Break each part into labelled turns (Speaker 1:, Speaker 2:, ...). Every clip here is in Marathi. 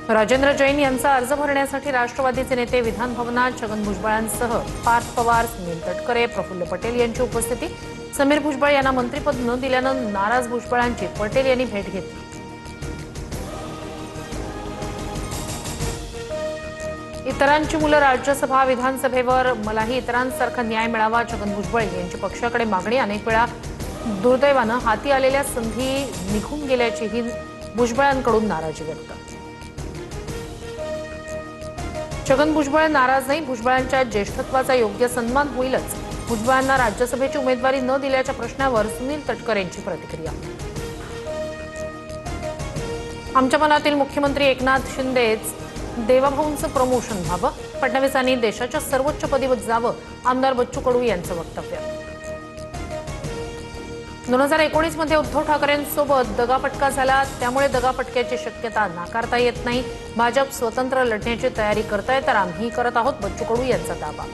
Speaker 1: राजेंद्र जैन यांचा अर्ज भरण्यासाठी राष्ट्रवादीचे नेते विधान भवनात छगन भुजबळांसह पार्थ पवार, सुनील तटकरे, प्रफुल्ल पटेल यांची उपस्थिती। समीर भुजबळ यांना मंत्रिपद न दिल्यानं नाराज भुजबळांची पटेल यांनी भेट घेतली। इतरांची मुलं राज्यसभा विधानसभेवर, मलाही इतरांसारखा न्याय मिळावा, छगन भुजबळ यांची पक्षाकडे मागणी। अनेक वेळा दुर्दैवानं हाती आलेल्या संधी निघून गेल्याचीही भुजबळांकडून नाराजी व्यक्त। छगन भुजबळ नाराज नाही, भुजबळांच्या ज्येष्ठत्वाचा योग्य सन्मान होईलच। भुजबळांना राज्यसभेची उमेदवारी न दिल्याच्या प्रश्नावर सुनील तटकरेंची प्रतिक्रिया। आमच्या मनातील मुख्यमंत्री एकनाथ शिंदेच देवाभाऊंचं प्रमोशन व्हावं, फडणवीसांनी देशाच्या सर्वोच्च पदी जावं, आमदार बच्चू कडू यांचं वक्तव्य। 2019 मध्ये उद्धव ठाकरेंसोबत दगाफटका झाला, त्यामुळे दगाफटक्याची शक्यता नाकारता येत नाही। भाजप स्वतंत्र लढण्याची तयारी करताय, तर आम्ही करत आहोत, बच्चू कडू यांचा दावा।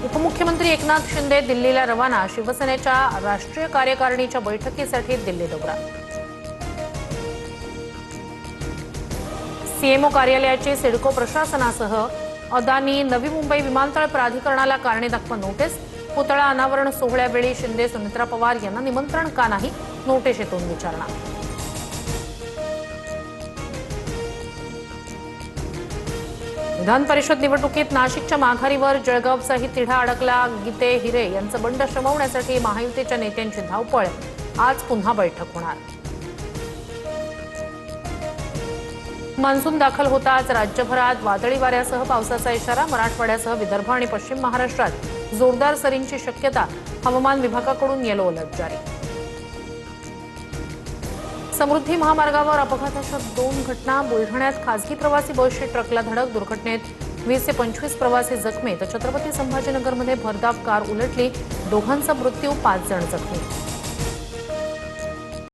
Speaker 1: उपमुख्यमंत्री एकनाथ शिंदे दिल्लीला रवाना, शिवसेनेच्या राष्ट्रीय कार्यकारिणीच्या बैठकीसाठी दिल्ली दौरा। सीएमओ कार्यालयाची सिडको प्रशासनासह अदानी नवी मुंबई विमानतळ प्राधिकरणाला कारणे दाखवा नोटीस। पुतळा अनावरण सोहळ्यावेळी शिंदे, सुमित्रा पवार यांना निमंत्रण का नाही, नोटीशीतून विचारणा। विधान परिषद निवडणुकीत नाशिकच्या माघारीवर जळगावचाही तिढा अडकला। गीते हिरे यांचं बंड शमवण्यासाठी महायुतीच्या नेत्यांची धावपळ, आज पुन्हा बैठक होणार। मान्सून दाखल होताच राज्यभरात वादळी वाऱ्यासह पावसाचा इशारा। मराठवाड्यासह विदर्भ आणि पश्चिम महाराष्ट्रात जोरदार सरींची शक्यता, हवामान विभागाकडून येलो अलर्ट जारी। समृद्धी महामार्गावर अपघाताच्या 2 घटना, बुलढाण्यात खासगी प्रवासी बसची ट्रकला धडक, दुर्घटनेत 20 ते 25 प्रवासी जखमी, तर छत्रपती संभाजीनगरमध्ये भरधाव कार उलटली, दोघांचा मृत्यू, 5 जण जखमी।